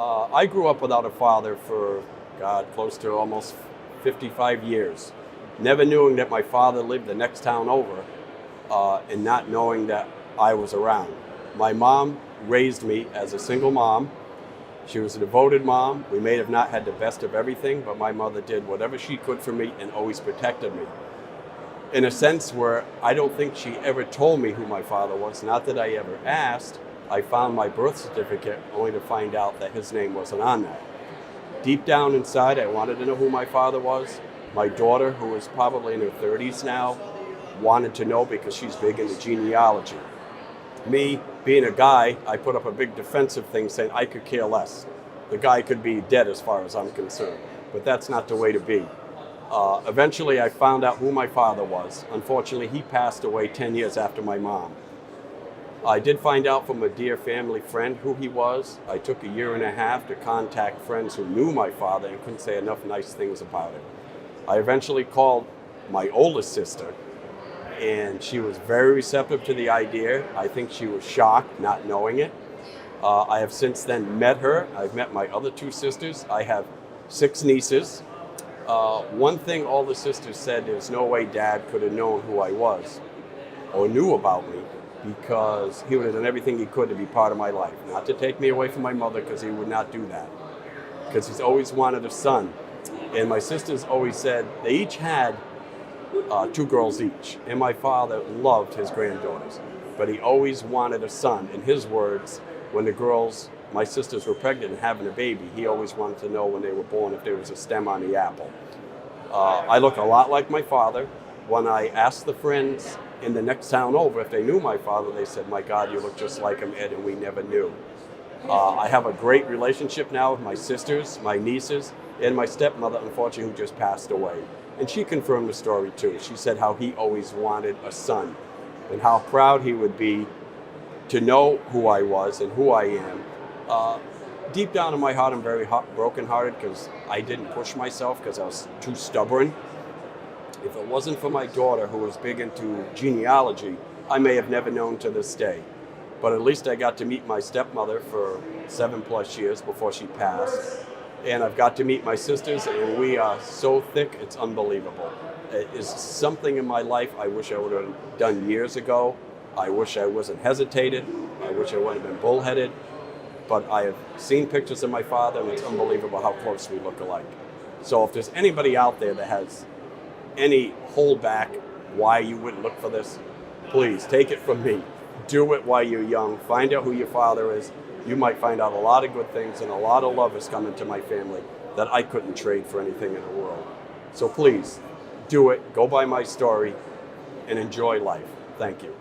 I grew up without a father for, God, close to almost 55 years. Never knowing that my father lived the next town over, and not knowing that I was around. My mom raised me as a single mom. She was a devoted mom. We may have not had the best of everything, but my mother did whatever she could for me and always protected me. In a sense where I don't think she ever told me who my father was, not that I ever asked. I found my birth certificate only to find out that his name wasn't on that. Deep down inside, I wanted to know who my father was. My daughter, who is probably in her 30s now, wanted to know because she's big into genealogy. Me, being a guy, I put up a big defensive thing saying I could care less. The guy could be dead as far as I'm concerned, but that's not the way to be. Eventually, I found out who my father was. Unfortunately, he passed away 10 years after my mom. I did find out from a dear family friend who he was. I took a year and a half to contact friends who knew my father and couldn't say enough nice things about him. I eventually called my oldest sister, and she was very receptive to the idea. I think she was shocked not knowing it. I have since then met her. I've met my other two sisters. I have 6 nieces. One thing all the sisters said, there's no way Dad could have known who I was or knew about me, because he would have done everything he could to be part of my life. Not to take me away from my mother, because he would not do that. Because he's always wanted a son. And my sisters always said they each had 2 girls each. And my father loved his granddaughters. But he always wanted a son. In his words, when the girls, my sisters, were pregnant and having a baby, he always wanted to know when they were born if there was a stem on the apple. I look a lot like my father. When I asked the friends in the next town over if they knew my father, they said, "My God, you look just like him, Ed," and we never knew. I have a great relationship now with my sisters, my nieces, and my stepmother, unfortunately, who just passed away. And she confirmed the story too. She said how he always wanted a son and how proud he would be to know who I was and who I am. Deep down in my heart, I'm very brokenhearted because I didn't push myself because I was too stubborn. If it wasn't for my daughter, who was big into genealogy, I may have never known to this day. But at least I got to meet my stepmother for 7+ years before she passed. And I've got to meet my sisters, and we are so thick, it's unbelievable. It is something in my life I wish I would have done years ago. I wish I wasn't hesitated. I wish I wouldn't have been bullheaded. But I have seen pictures of my father, and it's unbelievable how close we look alike. So if there's anybody out there that has any holdback why you wouldn't look for this, please take it from me. Do it while you're young. Find out who your father is. You might find out a lot of good things, and a lot of love has come into my family that I couldn't trade for anything in the world. So please, do it. Go by my story and enjoy life. Thank you.